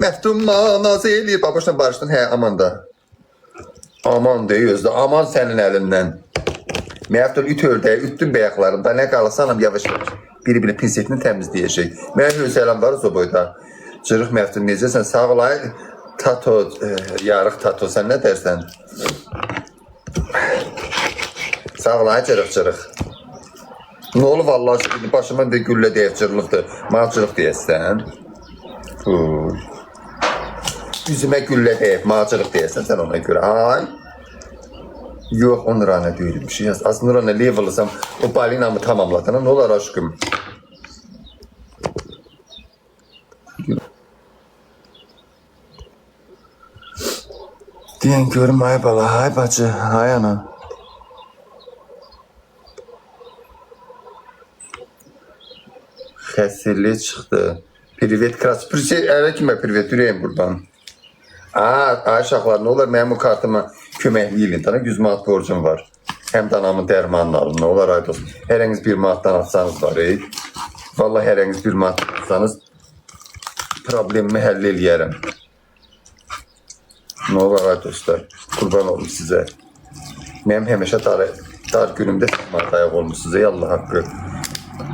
Məftun manaz eləyir. Babaşla barışdın, hə, aman da. Aman de özdə, aman sənin əlindən. Məftun üt ördəyi, ütdün bəyəklarında, nə qalısanam yavaş yavaş. Biri-biri pinsetini təmizləyəcək. Mən hüsələm varız o boyda. Cırıq Məftun, necəsən? Sağ olay. Tato, yarıq tato, sən nə dərsən? Sağ olay, cırıq. Nə olub Allah aşkına, başıma bir güllə deyək cırılıqdır. Macırıq deyəsən. Üzümə güllə deyək, macırıq deyəsən sən ona görə. Ay. Yox, o Nurana deyilmiş. Az Nurana level'ısam, o balinamı tamamladana nə olar aşkım? Deyən görüm, ay bala, ay bacı, ay ana. Xəsirli çıxdı. Privet kras. Əvvəl kimə privet ürəyim buradan. Ay uşaqlar, nə olar mənim o kartıma köməkliyin. Dana 100 manat borcum var. Həm də anamın dərmanını alın. Nə olar ay dost. Hərəniz 1 manatdan atsanız var. Vallahi hərəniz 1 manatdan atsanız problemimi həll eləyərəm. Nə olar ay dostlar. Qurban olum sizə. Mənim həmişə dar günümdə siz manat ayaq olmuşsunuz. Ey Allah haqqı.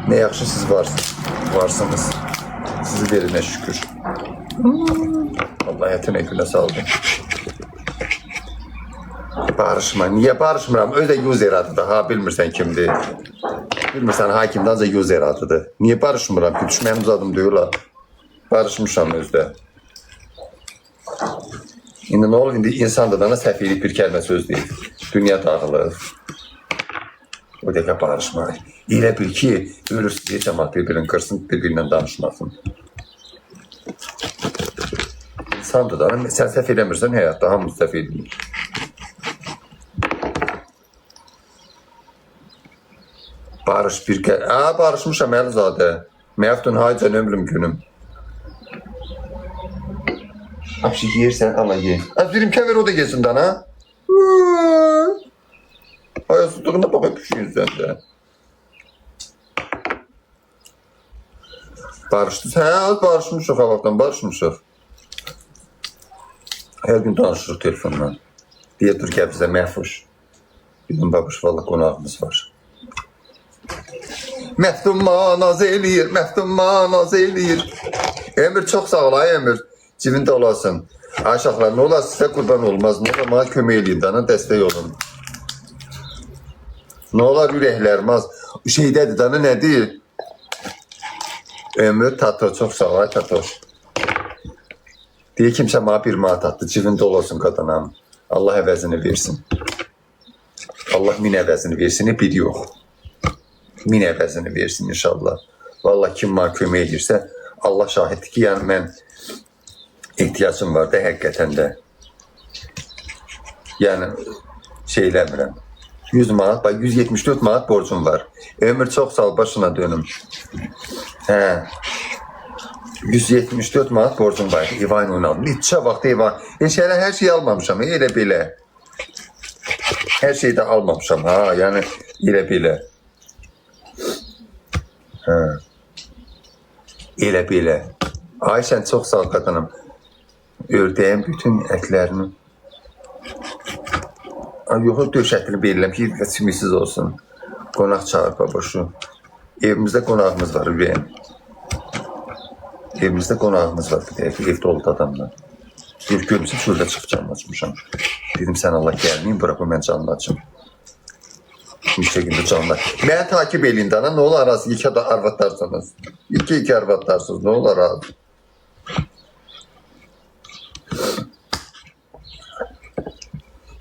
Ne yaxşı siz varsınız. Sizi verine şükür. Allah yetine güne saldı. Barışma. Niye barışmıram? Özde user adıdır. Ha bilmirsən kimdir. Bilmirsən hakimdən da user adıdır. Niye barışmıram ki? Düşməyimiz adım diyorlar. Barışmışam özde. İndi ne olur? İndi insan da dana səfiylik bir kəlmə söz deyil. Dünya dağılır. O dəqiqə barışma. Elə bil ki, ölürsüz, cəmaat bir-birini qırsın, bir-birindən danışmasın. İnsandır da, sən səhv eləmirsən həyatda, hamımız səhv edilir. Barış bir kə... barışmışam Əlizadə. Məftun, haycan ömrüm günüm. Abşi yiyirsən, ala ye. Birim kəver o da yesin dana. Ayasıdığına bak öpüşüyüz sen de. Barışdınız. Hə, barışmışıq havaqdan, barışmışıq. Hər gün danışırıq telefonla. Deyə dur ki, bizə məhfuş. Bizim babuş, valla qonağımız var. Məftun manaz eləyir, məftun manaz eləyir. Emir, çox sağ ol, ay Emir. Cibində olasın. Aşağılar, nə olar sizə qurban olmaz. Nə olar, mənə kömək eləyin, dana dəstək olun. Ne olar ürəklərim az. Şeydədir, dana nədir? Ömür tato, çox sağ ol, tato. Deyə kimsə mənə 1 manat atdı, cibində olasın qadınam. Allah əvəzini versin. Allah 1000 əvəzini versin, bir yox. 1000 əvəzini versin inşallah. Vallahi kim mənə kömək edirsə, Allah şahiddir ki, yəni mən ehtiyacım var da həqiqətən də. Yəni şey eləmirəm. 100 manat, bak 174 manat borcum var. Ömür çok sağ ol, başına dönüm. He. 174 manat borcum var. İvan oynadım. İtçə vaxtı İvan. Şeyler her şeyi almamışam. Elə belə. Her şeyi de almamışam. Ha, yani elə belə. Ha. Elə belə. Ay sen çok sağ ol qadınım. Ördəyin bütün ətlərini yox, döşətini verirəm ki, sümüksüz olsun. Qonaq çağır babaşu. Evimizdə qonağımız var, ürəyim. Evimizdə qonağımız var, ev dolu adamla. Bir görmüşüm, şurada çıxıb canlı açmışam. Dedim, sən Allah gəlməyim, bırak o mən canlı açım. Müştə gündə canlı. Məni takip eləyin dana, nə olar arası, iki arvatlarsınız. İki arvatlarsınız, nə olar arası.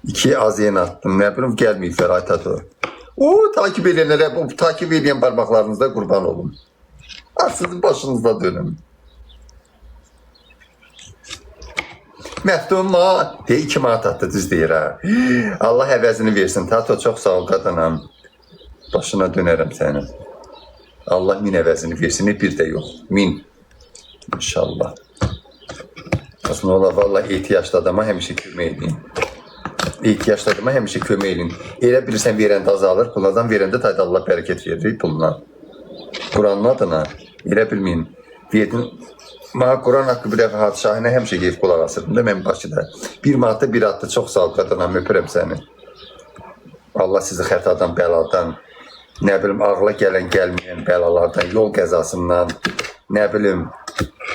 İki aziyen attım. Ne bileyim gelmeyipler Aytato. O takip edenlere, bu takip eden parmaklarınızda kurban olun. Sizin başınızda dönün. Məftun ma de 2 manat attı düz deyir ha. Allah əvəzini versin. Tato çok sağ ol qadınam. Başına dönerim senin. Allah 1000 əvəzini versin. Bir de yok. 1000. İnşallah. Aslında ola vallahi ehtiyaclı adama həmişə kömək edin. İhtiyaçlı adama həmişə kömək edin. Elə bilirsən verəndə azalır, pullardan verəndə tayda Allah bərəkət verir puluna. Quranın adına elə bilməyin. Verdin Mənə Quran haqqı bir dəfə Hacı Şahinə həmişə gelib qulaq asırdım da mən Bakıda. Bir manata bir atdı, çox sağ ol qadınam, öpürəm səni. Allah sizi xətadan, bəladan, nə bilim ağla gələn, gəlməyən bəlalardan, yol qəzasından, nə bilim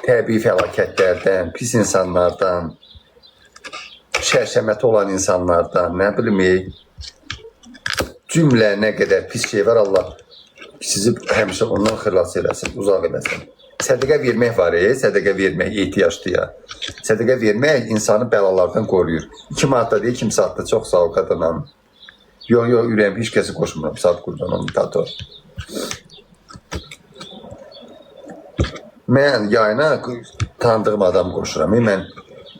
təbii fəlakətlərdən, pis insanlardan, şərşəməti olan insanlardan, nə bilim cümlə nə qədər pis şey var, Allah sizi həmişə ondan xilas eləsin, uzaq eləsin. Sədəqə vermək var, sədəqə vermək ehtiyaclıya. Sədəqə vermək insanı bəlalardan qoruyur. 2 manatda deyil, kimsə atdı, çox sağ ol qadınam. Yox, ürəyim heç kəsi qoşmuram, saat qurban olun, tato. Mən yayına tanıdığım adam qoşuram. Mən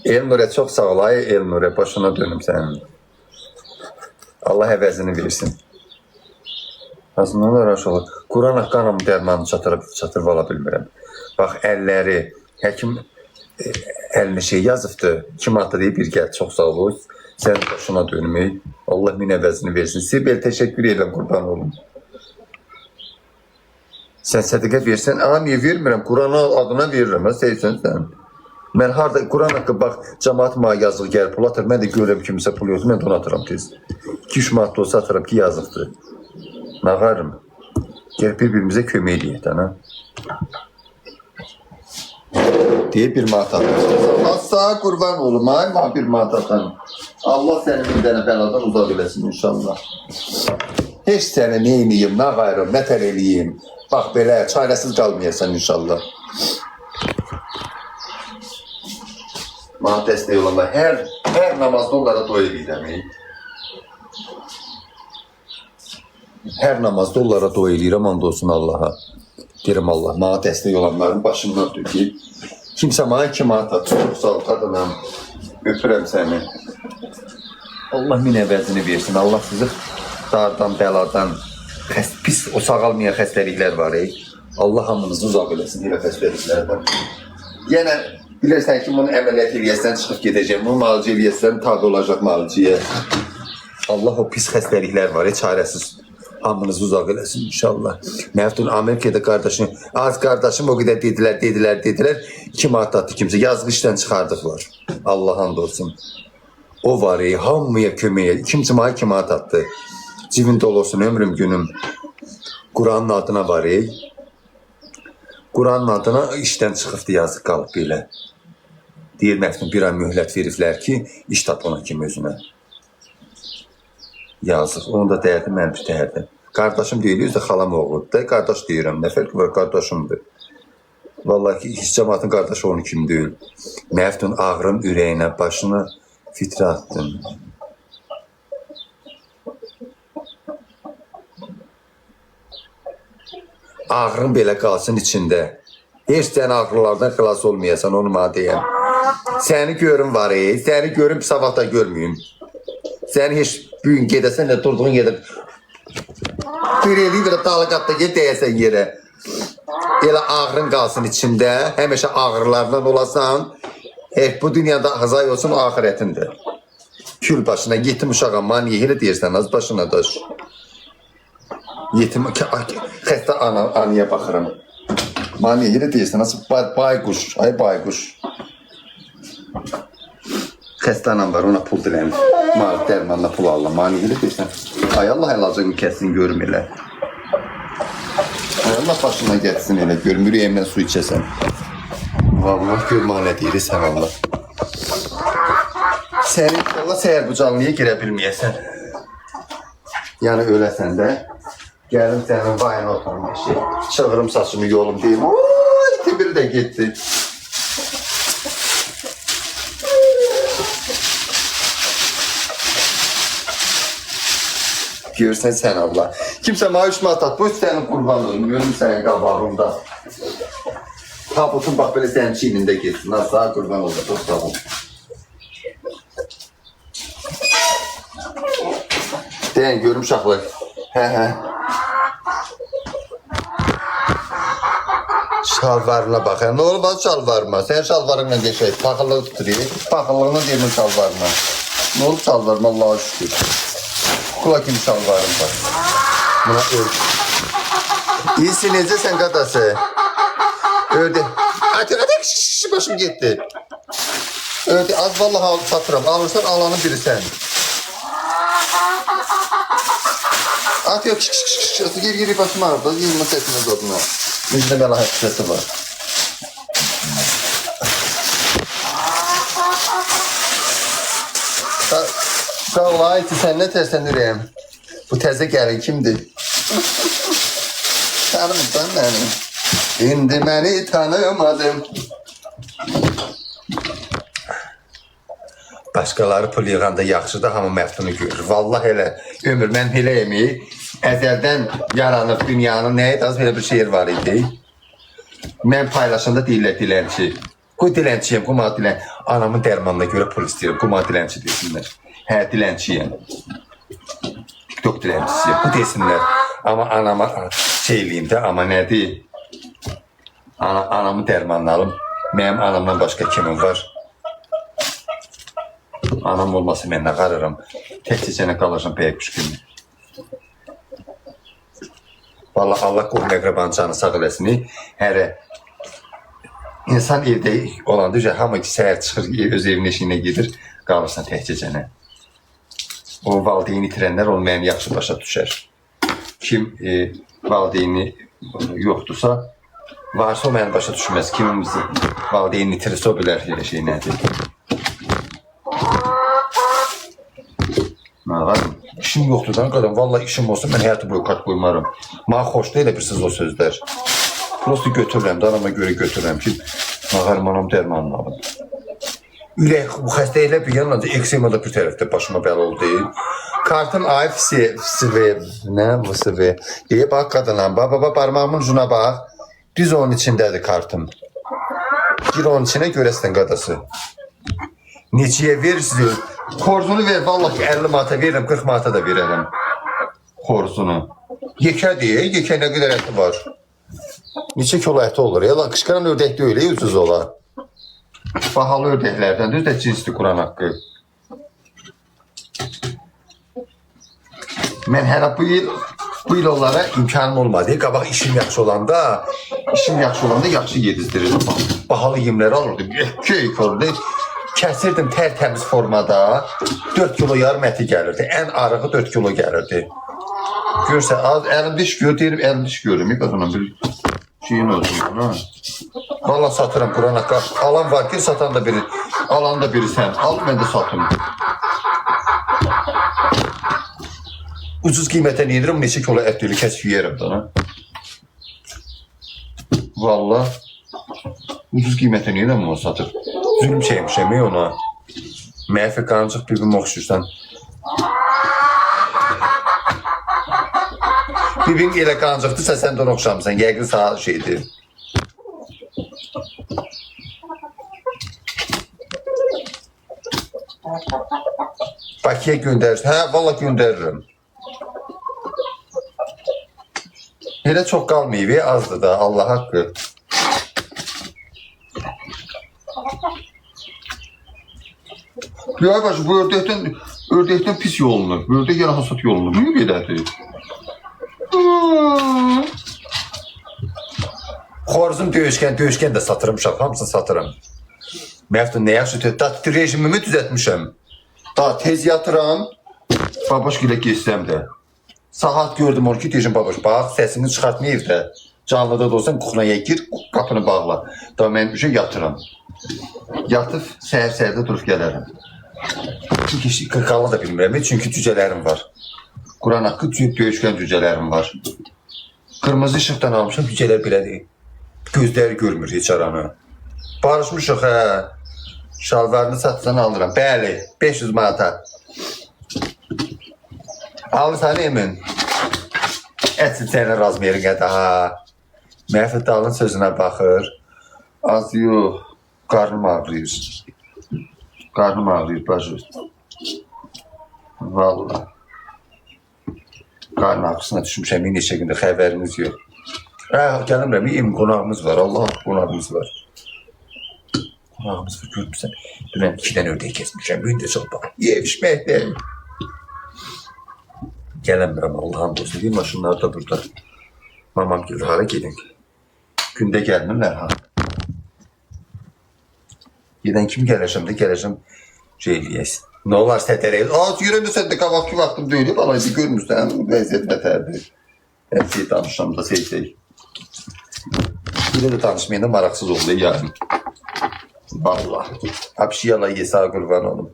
Elnurə çox sağ ol, Elnurə, başına dönüm sənin. Allah əvəzini versin. Aslında onlar aş olur. Quran haqqı anamın dərmanını çatırıb ala bilmirəm. Bax, əlləri, həkim əlinə şey yazıbdır. 2 manatda deyib, bir gəl, çox sağ ol. Sənin başına dönmək. Allah min əvəzini versin. Sibel, təşəkkür edirəm, qurban olun. Sən sədəqə versən, niyə vermirəm? Quran adına verirəm, seysən sən. Mən harada, Quran haqqı, bax, cəmaat mənə yazıq gəl, pul atır. Mən də görürəm kimsə pul yoxdur, mən də onu atıram tez. 2-3 manat da olsa atıram ki, yazıqdır. Nağarım. Gəlib bir-birimizə kömək eləyək, ana. Deyib bir manat atır. Asla qurban olum, bir manat atan. Allah səni bir dənə bəladan uzaq eləsin inşallah. Heç səni nə eləyim, nə qayrım, nə tər eləyim. Bax belə, çarəsiz qalmayasan inşallah. Mənə dəstək olanlar, hər namazda onlara dua eləyirəm. Hər namazda onlara dua eləyirəm, and olsun Allaha. Deyirəm Allah, mənə dəstək olanların başından dökeyim. Kimsə mənə 2 manat atır, çox sağ ol qadınam, öpürəm səni. Allah min əvəzini versin, Allah sizi dardan, bəladan, pis, o sağalmayan xəstəliklər var. Allah hamınızı uzaq eləsin, elə xəstəliklərdən. Yenə bilirsən ki, bunu əməliyyat eləyəsən, çıxıb gedəcəm, bunu malıcı eləyəsən, tabi olacaq malıcıya. Allah o pis xəstəliklər var, çarəsiz. Hamınızı uzaq eləsin inşallah. Məftun Amerikada qardaşım, az qardaşım o qədər dedilər. 2 manat atdı kimsə, yazıq işdən çıxardıqlar. Allah and olsun. O var, hamıya köməyə, kimsə mənə 2 manat atdı. Cibində olsun, ömrüm günüm. Quranın adına var, Quranın adına işdən çıxıbdı, yazıq qalıb belə. Deyir Məftun, bir ay mühlət veriblər ki, iş tap ona kimi özünə. Yazıq, onu da dəyərdi, mən bir dəyərdim. Qardaşım deyil, üzdə xalam oğludur da, qardaş deyirəm, nə fərq var, qardaşımdır. Vallahi ki, hiç cəmatın qardaşı onun kimi deyil. Məftun ağrın ürəyinə, başına fitrə attın. Ağrın belə qalsın içində. Heç sən ağrılardan xilas olmayasan, onu mənə deyəm. Səni görüm var, səni görüm, sabah da görməyim. Səni heç bugün gedəsən də durduğun yerdə bir eləyir də dalqatda deyəsən yerə. Elə ağrın qalsın içində, həmişə ağrılardan olasan, bu dünyada azay olsun, o ahirətindir. Kül başına, yetim uşağa maniyə elə deyirsən, az başına daş. Yetim, xəstə anıya baxıram. Maniyə elə deyirsən, nasıl bayquş, ay bayquş. Xəstə anam var, ona pul diləyim. Mal dərmanla pul alırım, maniyə elə deyirsən. Ay Allah əlacını kəsin, görüm elə. Ay Allah başına gəlsin elə, görüm, ürəyimdən su içəsən. Vallahi görmə nə deyirsən Allah. Sən inşallah səhər bu canlıya girə bilməyəsən. Yəni öləsən də, gəlim sənin vayına oturma şey. Çığırım saçımı yolum deyim, ooo, iti biri də getdi. Görsən sən Allah. Kimsə mənə 3 manat at, bu sənin qurban olun, görüm sənin qabağında. Tabutun bax belə sənin çiynində getsin, nasıl qurban olun, çox sağ olun. Deyən, görüm uşaqlar. Hə. Şalvarına bax, nə olmaz şalvarıma? Sən şalvarınla geçək, paxıllığı tuturayım. Paxıllığına deyim şalvarına. Nə olub şalvarıma, Allah'a şükür. Kula kimi şalvarım var. Buna öl. İyisin, necəsən qadası? Öldü. Hadi. kişi başım getdi. Az vallahi satıram. Alırsan alanın biri sən. At yok. Geri başım ağrıdı. Yılma sesine zoduna. Bizde melahat sesi var. Sağ ol Ayeti, sen ne tersen ürəyəm. Bu təzə gəlin kimdir? Tanımısan mənim. İndi məni tanımadım. Başqaları pul yığanda yaxşıdır, hamı məftunu görür. Vallahi elə ömür, mən elə yemeği əzəldən yaranıb dünyanın nəyə az belə bir şehir var idi. Mən paylaşanda deyirlər dilənçi. Qoy dilənçiyəm, quma dilən. Anamın dərmanına görə pul istəyirəm, quma dilənçi desinlər. Hə, dilənçiyəm. TikTok dilənçisiyəm, bu desinlər. Amma anama şeyliyim də, amma nədir? Anamın dərmanını alım. Mənim anamdan başqa kimim var? Anam olmasa mən nə qarıram? Tək-təkənə qalacam bəyək kimi. Vallahi Allah qohum əqrabanın canı sağ eləsin. Hərə insan evdə olanda hamı səhər çıxır, öz evinin eşiyinə gedir, qalırsan tək-təkənə. O valideyni itirənlər onu mənim yaxşı başa düşər. Kim valideyni yoxdursa, varsa o məni başa düşməz. Kimimiz valideyni itirirsə o bilər şey nədir. Ağadım, işim yoxdur lan qadam. Vallahi işim olsa mən həyatı boyu kat qoymarım. Mənə xoş deyil bilirsiniz o sözlər. Prosto götürürəm, danama görə götürürəm ki, ağarım anam dərmanını alım. Ürək, bu xəstə elə bir yanında eksema da bir tərəfdə başıma bəl oldu. Kartım AFCV, nə VSV deyə bax qadınam. Baba parmağımın ucuna bax. Düz onun içindədir kartım. Gir onun içinə görəsən qadası. Neçəyə verirsiniz? Xorzunu ver, vallahi 50 manata veririm, 40 manata da verərəm. Xorzunu. Yekə deyə, yekə nə qədər əti var? Neçə kilo əti olur? Yalan, qışqıran ördək də öyle, ucuz ola. Bahalı ördəklərdən, düz də cinsli Quran haqqı. Mən hələ bu il onlara imkanım olmadı. Qabaq işim yaxşı olanda, yaxşı yedizdirirdim. Bahalı yemləri alırdım, ekk olurdu. Kəsirdim tərtəmiz formada, 4 kilo yarım əti gəlirdi. Ən arığı 4 kilo gəlirdi. Görsə, az əlimdə iş gör, deyirəm, əlimdə iş görürüm. Qazanam bir şeyin olsun. Valla satıram Quran haqqı. Alan var ki, satan da biri. Alan da biri sən. Al, mən də satım. Ucuz qiymətə neydirim, neçə kilo ət deyil, kəsib yiyərəm dana. Valla. Ucuz qiymətə neydirim onu satır. Zülüm şeymişəm ona. Məhfi qancıq bibim oxşursan. Bibin elə qancıqdırsa sən də oxşamısan. Yəqin sağ şeydir. Bakıya göndərirsən. Hə, valla göndəririm. Elə çox qalmayıb, azdır da, Allah haqqı. Ya başı, bu ördəkdən pis yolunur. Bu ördək yana hasat yolunur. Niyə gedədir? Xorzum döyüşkən də satırım, hamısını satırım. Məftun, nə yaxşı tət rejimimi düzətmişəm. Daha tez yatıram, babaş ilə geçsəm də. Saat gördüm onu ki, deyəcəm babaş, bax, səsini çıxartmayıb da. Canlıda da olsan, kuxnaya gir, qapını bağla. Daha mən bir şey yatıram. Yatıb, səhər-səhərdə durub gələrəm. Çünki qırqalı da bilmirəm, çünki cücələrim var. Quran haqqı döyüşkən cücələrim var. Qırmızı işıqdan almışam, cücələr belədir. Gözləri görmür heç aranı. Barışmışıq, hə. Şalvarını satsan alıram. Bəli, 500 manata. Alırsan emin. Etsin sənə razmeri qədər, ha. Məhfid dalın sözünə baxır. Az yox, qarnım ağrıyır. Qarnım ağrıyır, bacı. Vallahi. Qarnın ağrısına düşmüşəm, neçə gündə xəbərimiz yox. Gəlmirəm, qonağımız var, Allah qonağımız var. Qonağımız var, görmüsən. Dünən 2 dənə ördək kesmişəm, gündə çox bax, yevişməkdir. Gəlmirəm, Allah'ım olsun, bir maşınlar da burada. Mamam görür, hara gedin. Gündə gəlmirlər, ha. Gedən kimi gələcəm şey eləyəsin. Nə olar sətərəyil? Yürəndə sən də qabaqki vaxtım deyil, balaydı görmürsən, vəziyyət nətərdir. Hər şey danışam da seyəcək. Belə də danışmayanda maraqsız oldu yarın. Vallahi. Apşiyala yesa qurban olum.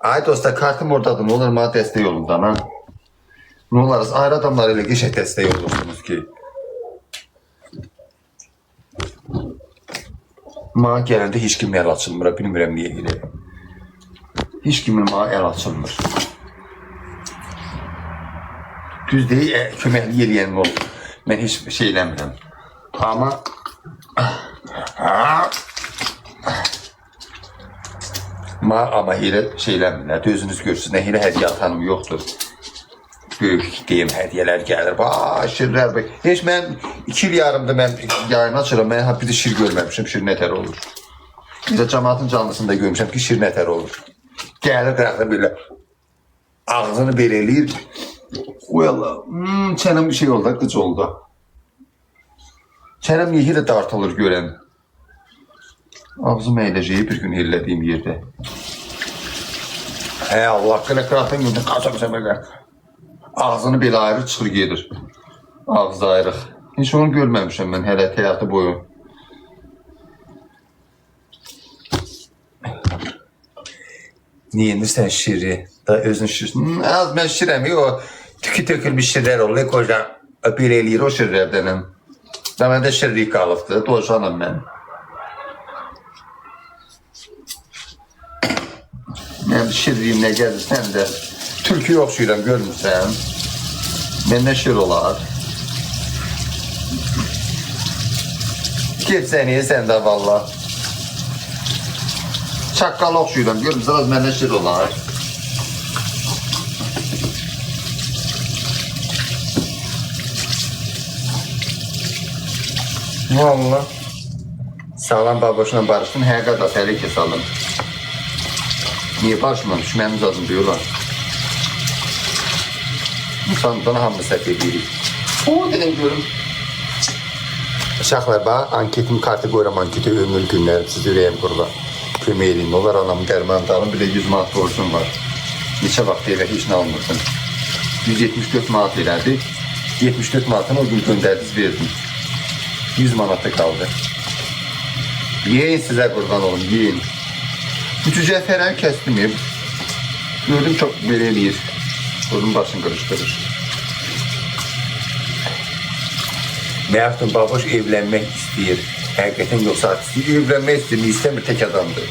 Ay dostlar, kartım oradadır, nə olar mənə dəstək olun da, ha? Nə olarız, ayrı adamlar elə qəşək dəstək olursunuz ki. Mənə gələndə heç kim əl açılmır, bilmirəm niyə elə. Heç kimin mənə əl açılmır. Düz deyil, köməkli eləyənim oldu. Mən heç şey eləmirəm. Amma... Amma elə şey eləmirlər, özünüz görürsünüz, nə elə hədiyə atanım yoxdur. Böyük deyim, hədiyələr gəlir, şirlər, heç mən 2 il yarımda mən yayını açıram, mən bir də şir görməmişim, şir nətər olur. Bir də cəmaatın canlısında görmüşəm ki, şir nətər olur. Gəlir qıraqda belə, ağzını belə eləyir, oy Allah, çənəm bir şey oldu, qıc oldu. Çənəm niyə elə dartılır görən. Ağzım əyləcəyi bir gün ellədiyim yerdə. Allah, qıraqdan gündə qaçam belə. Ağzını belə ayrı çıxır gedir. Ağzı ayrıq. Heç onu görməmişəm mən hələ həyatı boyu. Niyə indirsən şiri? Da özün şirsin. Az mən şirəm, o tükü tökülmüş şirlər olur. Qoca belə eləyir o şirlərdənəm. Da məndə şirlik qalıbdır. Dojanım mən. Mən şirliyim nə gəlirsən də. Türkü oxşuyuram, görmürsən. Məndən şir olar. Get səni, sən də valla. Çaqqal oxşuyuram, görmürsən, az məndən şir olar. Valla. Sağlam baboşla barışın, həqiqat atəli ki salın. Niyə barışmam? Düşmənin zadını diyorlar. İnsandan hamı səhv edirik. O dedim görüm. Uşaqlar bax, anketim kartı qoyuram, anketi ömür günlərim, siz ürəyim qurula. Kömək edin, olar anamın dərmanı alın, bir də 100 manat borcum var. Neçə vaxt evə heç nə almırsın. 174 manat elədi. 74 manatını o gün göndərdiniz, verdim. 100 manatda qaldı. Yeyin sizə qurban olun, yeyin. Cücəfərən kəsdim. Gördüm çox belə eləyir. Onun başını qırışdırır. Məhəftun baboş evlənmək istəyir. Həqiqətən yoxsa istəyir. Evlənmək istəyir, istəmir, tək adamdır.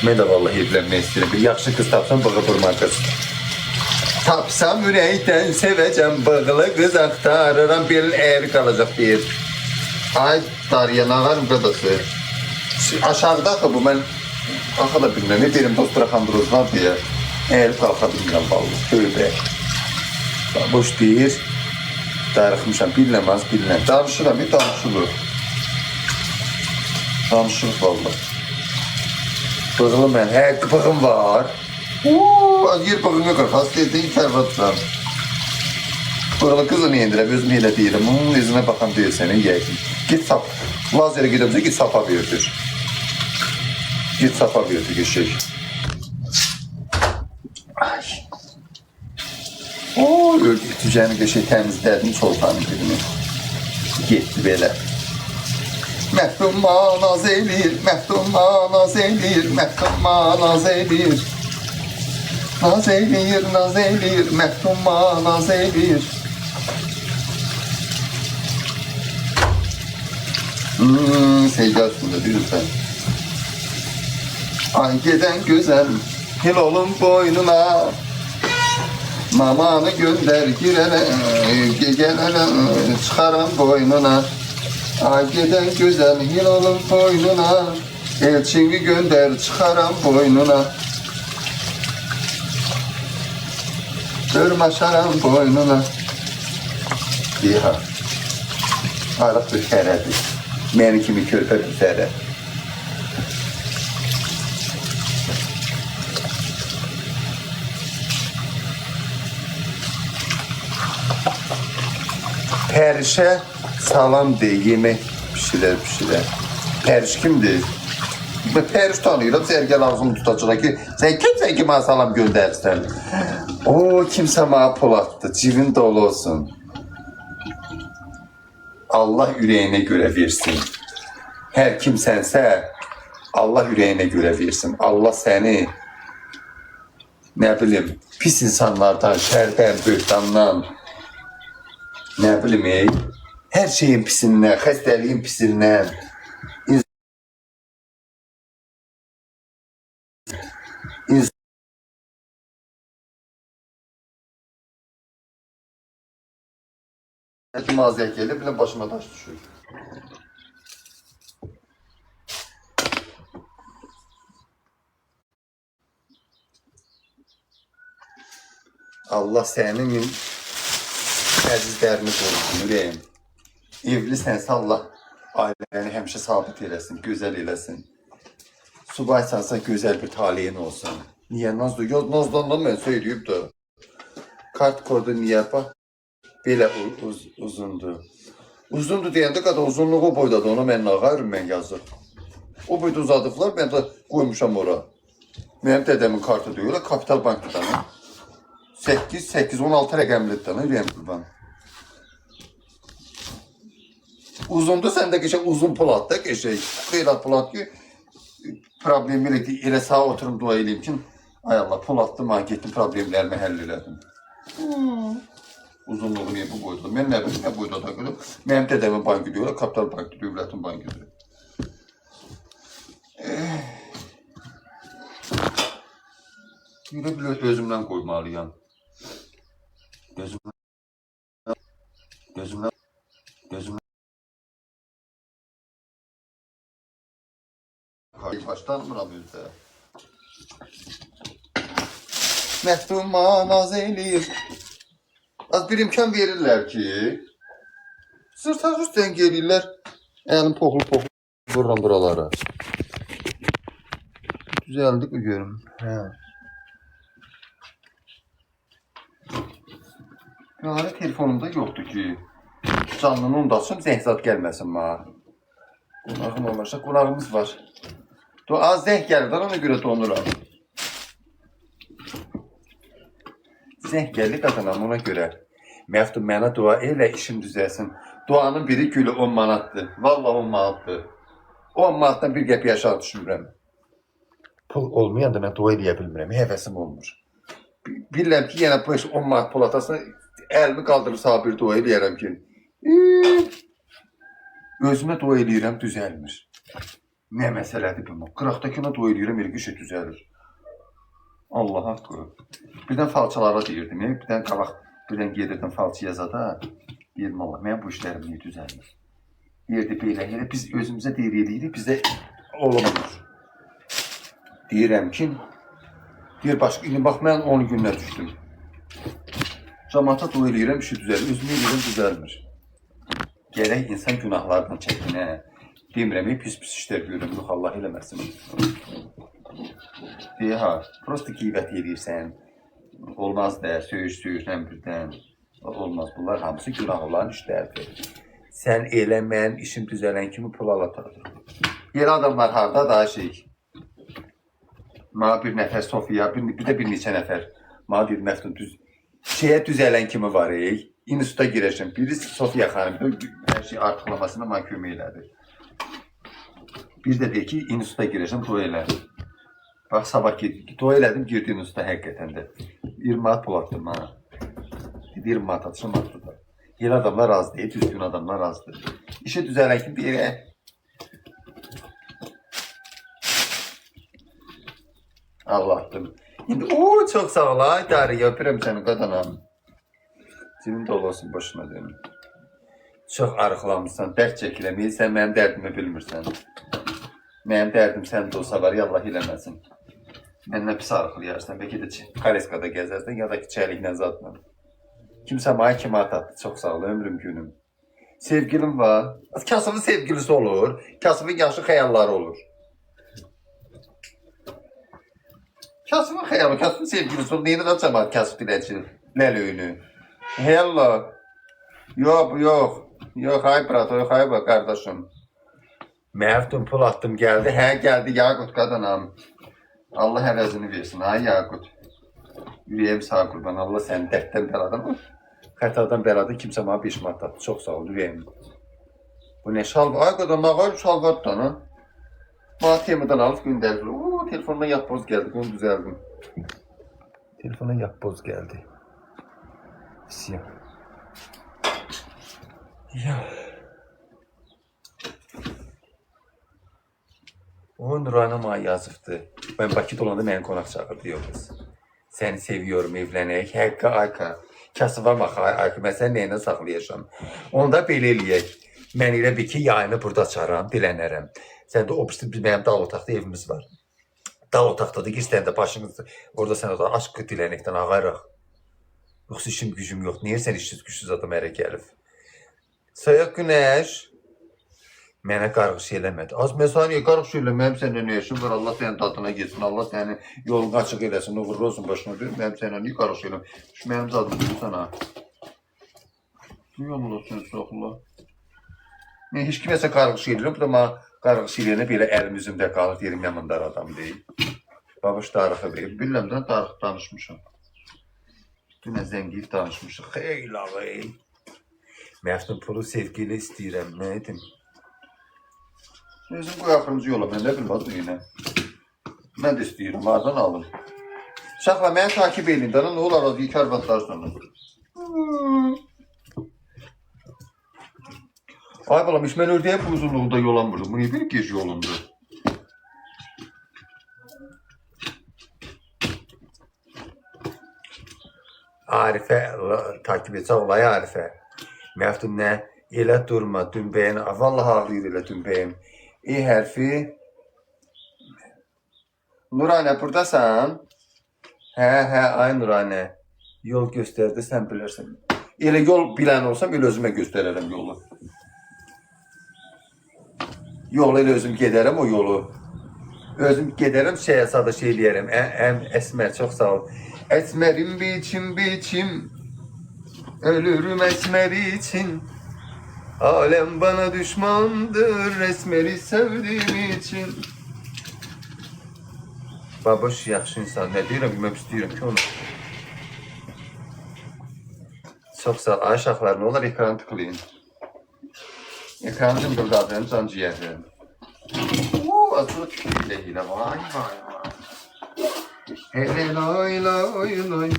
Mən də vallahi evlənmək istəyirəm. Bir yaxşı qız tapsam, bığı burma qız. Tapsam ürəkdən sevəcəm, bığılı qız axtarıram, belin əyri qalacaq deyir. Ay, Darya, nə varım qadası? Aşağıda axı bu, mən axa da bilməm, ne deyirəm, dost bıraxandırız var deyə. Əyri qalxa bilmirəm, vallahi, tövbə. Boş deyir, darıxmışam, bilməmaz, bilməm. Danışıram, danışılır. Danışılır, vallahi. Bığılı mən, bığım var. Az yer bığını qırx, az deyil, fərvadsan. Bığılı qızını yendirəm, özümü elə deyirəm, onun izinə baxan deyil sənə, yəqin. Git sap, lazerə gedəmsə, git sapa verdir. Git sapa verdir, geçək. Öldürtücəni qəşək təmizlədim, çolpanın birini. Getdi belə. Məhdumma naz eləyir, məhdumma naz eləyir, məhdumma naz eləyir. Naz eləyir, naz eləyir, məhdumma naz eləyir. Seygasında bilirsən. Ay gedən gözəl, hil olun boynuna. Mamanı gönder girene, gelene, çıkaran boynuna. Ay giden güzel yıl olun boynuna. Elçini gönder çıkaran boynuna. Dörmaşaran boynuna. Diha. Arıq bir şərədir. Məni kimi körpə bir şərət. Perişe salam de, yemek pişirer. Periş kimdir? Ben Pəriş tanıyıram, Sərgəl ağzını tutacaq ki, sən kimsən ki, mənə salam göndərirsən. O, kimsə mənə pul atdı, cibin dolu olsun. Allah ürəyinə görə versin. Hər kimsənsə, Allah ürəyinə görə versin. Allah səni, nə bilim, pis insanlardan, şərdən, böhtandan, nə bilim, hər şeyin pisindən, xəstəliyin pisindən, mağazaya gelip bile başıma taş düşüyor. Allah senin əzizlərini qorusun, ürəyim. Evlisənsə Allah ailəni həmişə sabit eləsin, gözəl eləsin. Subaysansa gözəl bir taliyin olsun. Niyə Nazlı? Nazlandan mən söyləyib də. Kart kodu niyə bax? Belə uzundur. Uzundur deyəndə qədər uzunluğu o boydadır, onu mən nağarım, mən yazır. O boyda uzadıblar, mən də qoymuşam ora. Mənim dədəmin kartı deyil, Kapital Bank'dan. 8-16 rəqəmlidir, ürəyəm qurban. Uzundur, sən də qəşək uzun polat da, qəşək. Xeyrat polat ki, problemi elə sağa oturum, dua edeyim ki, ay Allah, polatdım, mən getdim, problemlərimi həll elədim. Uzunluğu niyə bu boyda? Mən nə bilim, nə boyda da qırım. Mənim dədəmin bankı deyil, Kapital Bankı, dövlətin bankıdır. Yürü bilir, özümdən qoymalıyam. Gözümdən. Başlanmıram özdə. Məhduma naz eləyir. Az bir imkan verirlər ki, sırtaq üstdən gelirlər, əlim poxlu vururam buralara. Düzəldik mi görüm? Hə. Hala telefonumda yoxdur ki, canlını onu da açım, zəhzat gəlməsin mənə. Qonağım olmazsa, qonağımız var. Az zəng gəlir, ona görə donuram. Zəng gəlir qadınam, ona görə. Məftun, mənə dua elə, işim düzəlsin. Duanın biri gülü 10 manatdır. Vallahi 10 manatdır. 10 manatdan bir qəpiyə aşağı düşmürəm. Pul olmayanda mən dua eləyə bilmirəm, həvəsim olmur. Bilirəm ki, yenə bu 10 manat pul atasına, əlimi qaldırıb sağa bir dua eləyərəm ki, özümə dua eləyirəm, düzəlmir. Nə məsələdir bilməm. Qıraqdakına dua eləyirəm, elə ki, düzəlir. Allah haqqı. Birdən falçalara deyirdim, birdən qabaq, birdən gedirdim falçıya zada. Deyirdim, Allah, mən bu işlərim niyə düzəlmir? Deyirdi, belə, biz özümüzə deyir eləyirik, bizdə olmur. Deyirəm ki, deyir, başqa, indi bax, mən 10 günlər düşdüm. Cəmaata dua eləyirəm, işi düzəlir, özümə eləyirəm, düzəlmir. Gərək insan günahlardan çəkinə. Demirəm, pis işlər görürəm, yox, Allah eləməsin. Deyə, prosto qeybət edirsən, olmaz da, söyürsən birdən, olmaz. Bunlar hamısı günah olan işlərdir. Sən elə mən işim düzələn kimi pul alatardır. Yerə adamlar harada daha şey. Mənə bir nəfər Sofiya, bir də bir neçə nəfər. Mənə deyir, Məftun, şeyə düzələn kimi var, instituta girəcəm. Biri Sofiya xanım, hər şey artıqlamasına mənə kömək elədir. Bir də deyir ki, instituta girəcəm, dua elədim. Bax, sabah dua elədim, girdi instituta həqiqətən də. 20 manat pul atdım mənə. 20 manat atışım atdı da. Yeni adamlar az deyil, düzgün adamlar azdır. İşi düzələn kimi deyir, Allah'ım. İndi çok sağ ol, idarə, öpürəm səni qadanam. Cibin dolu olsun, başına dönüm. Çox arıqlamırsan, dərd çəkiləm, sən mənim dərdimi bilmirsən. Mənim dərdim səndə olsa var, yallah eləməsin. Mənlə pis arıqlayarsan, bəlkə də Kareskada gəzərsən, ya da ki, çəliklə zadla. Kimsə mənə kimi atatdı, çox sağ ol, ömrüm günüm. Sevgilim var, kasıbın sevgilisi olur, kasıbın yaxşı xəyalları olur. Kasıbın xəyalı, kasıbın sevgilisi olur, neyini qaçamaz kasıb diləcil, ləlöyünü. Hello. Yok, ay brat, yok, ay bak kardeşim. Məftun pul attım geldi. Hə geldi Yaqut qadınam. Allah əvəzini versin. Ay Yaqut. Ürəyim sağ qurban. Allah səni dərddən bəladan. Xətadan bəladan kimsə bana 5 manat attı. Çox sağ ol ürəyim. Bu ne şal? Ay qadın mağar şal var da ana. Bana temadan alıp göndərdi. Oo telefonuma yapboz geldi. Bunu düzəldim. Telefona yapboz geldi. Siyah. Ya. O Nurana bana yazıbdı. Ben Bakıda olanda beni konak çağırdı yok kız. Seni seviyorum evlenek. Hakkı Ayka. Kasıva bax Ayka. Ben səni neyinə saxlayacağım. Onda belə eləyək. Mən elə bir ki yayını burada açaram, dilənərəm. Sən də o benim dal otaqda evimiz var. Dal otaqda da istəyəndə başınız orada sən o aşkı dilənəkdən ağaraq. Yoxsa işim gücüm yox. Niyə sən işsiz güçsüz adam ərə gəlib? Sayaq Günəş. Mənə qarğış eləmədi. Az məsaniyə qarğış eləməyəm səndən nə işim var. Allah sənin dadına geçsin. Allah səni yolunu açıq eləsin. Uğurlu olsun başına deyir. Mənim səndən niyə qarğış eləm? Şu mənim dadım deyir sana. Niyə olursun soxla? Mən heç kiməsə qarğış eləyirəm. Bu da mənə qarğış eləyənə belə əlim üzümdə qalır. Yerim yanımda adam deyil. Babuş tarixi verir. Bilməmdən tarix danışmışam. Dünə zəngiyib danışmışıq. Xeyl ağay. Məftun pulu sevgili istəyirəm. Nə edim? Özüm qoy axırıncı yola, mən də bilmədim yine. Mən də istəyirəm, vardan alın. Uşaqlar, məni takip edin, dana nə olar, az yekar vaxtlar sonra. Ay balam, iş mən ördəyə bu uzunluğunda yolamırdım, bu niyə bir gec yolundu? Arifə, takip etsək olay Arifə. Məftun nə? Elə durma, dünbəyin, vallahi ağrıyır elə dünbəyin. İ hərfi. Nuranə, buradasan? Hə, ay Nuranə. Yol göstərdi, sən bilirsən. Elə yol bilən olsam, elə özümə göstərərəm yolu. Yol elə özüm gedərəm o yolu. Özüm gedərəm, sada şey eləyərəm. Əsmər, çox sağ ol. Əsmərim biçim, ölürüm əsmər için. Alem bana düşmandır, Esmer'i sevdiğim için. Babuş yaxşı insan, ne deyirəm, bilməm istəyirəm ki onu. Çox sağ ol, ay uşaqlar, ne olar ekranı tıklayın. Ekranı cımbırdadım, can ciyərlərim. Azılı tükürüklə hilə, vay. Hele lay.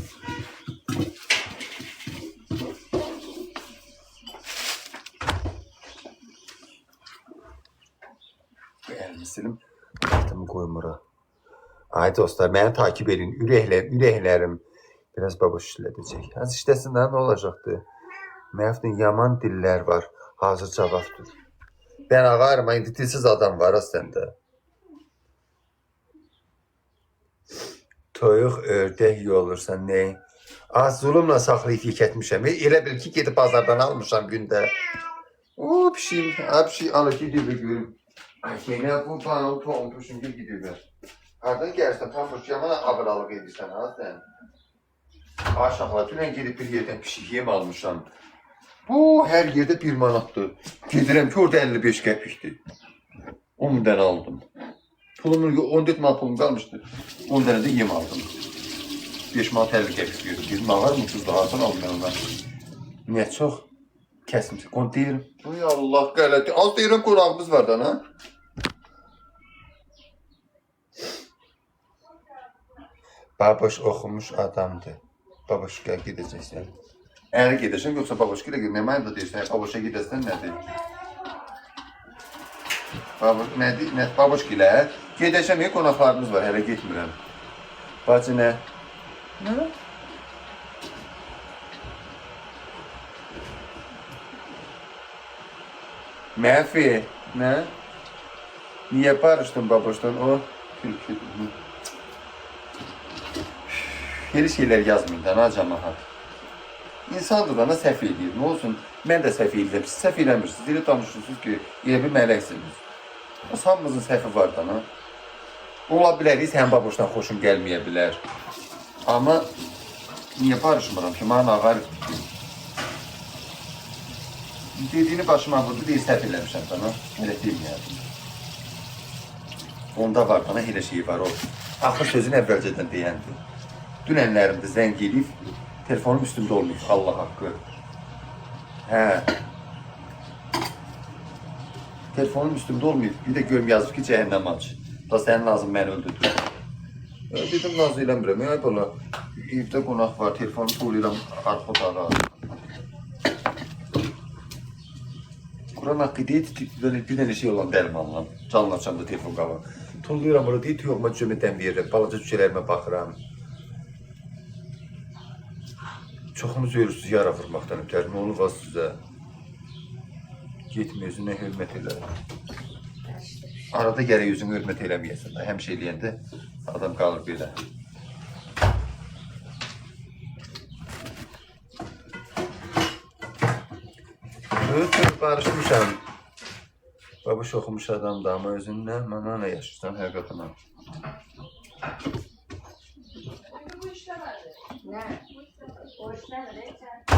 Elbisilim, kartımı koymura. Ay dostlar, məni takip edin. Ürəklərim biraz babuş işlədəcək. Az işləsinlər, nə olacaqdı? Məftun yaman dillər var. Hazır cavabdır. Ben ağarım, indi dilsiz adam var səndə. Toyuq, ördək yolursan, nə? Az zulumla saxlayıb yekətmişəm. Elə bil ki, gedib bazardan almışam gündə. O, pişiyim, alır ki, bir görüm. Yine bu bana toğulmuşsun ki gidiyorlar. Hardan gəlsən, pafuş yaman abıralıq edirsən ha sən. Aşağılar, dünən gedib bir yerdən pişik yem almışam. Bu her yerde 1 manatdır. Gedirəm ki orada 55 qəpikdir. 10 dənə aldım. Pulumun 14 manat pulum qalmışdı. 10 dənə də yem aldım. 5 manat 50 qəpik verir. Dedim ağar mı tuzda hardan aldım ben ondan. Niyə çox? Kəsmişsin. Onu deyirəm. Ay Allah qələti. Az deyirəm qonağımız var da ha. Baboş oxumuş adamdır. Baboş gəl gedəcəksən. Əgər gedəsən yoxsa baboş gələ nə mənə də deyirsən, baboşa gedəsən nədir? Baboş nədir? Nə baboş gələ? Gedəsən qonaqlarımız var, hələ getmirəm. Bacı nə? Nə? Məfi, nə? Niyə barışdın baboşdan o? Türkçü. Yeni şeyler yazmayın da, cəmaət. İnsandır da, səhv edir. Nə olsun, mən də səhv edirəm. Siz səhv eləmirsiniz, elə danışırsınız ki, elə bir mələksiniz. Hamımızın səhvi var da. Ola biləriz, həm baboşdan xoşum gəlməyə bilər. Amma niyə barışmıram ki, mənə ağar dediyini başıma vurdu, deyil səhv eləmişəm da. Elə deməyərdim. Onda var, bana elə şey var o. Axır sözünü əvvəlcədən deyəndi. Dünənlərimdə zəng edib, telefonum üstümdə olmayıb, Allah haqqı. Hə. Telefonum üstümdə olmayıb, bir də görüm yazıb ki, cəhənnəm aç. Da sənin lazım məni öldürdür. Dedim, nazı eləmirəm, ya bala, evdə qonaq var, telefonu tuğlayıram, arxa otağa. Quran haqqı deyil, bir dənə şey olan dərmanla, canlı açanda telefon qalan. Tuğlayıram orada, deyil, yoxma cümlədən verirəm, balaca cücələrimə baxıram. Çoxumuz ölürsüz yara vurmaqdan ötər, nə olur var sizə? Getmə özünə hörmət elə. Arada gərək özünü hörmət eləməyəsən, həmişə eləyəndə adam qalır belə. Ötür, barışmışam. Babuş oxumuş adamdır, amma özündən manana yaşırsan həqiqətən. Ne? O işler de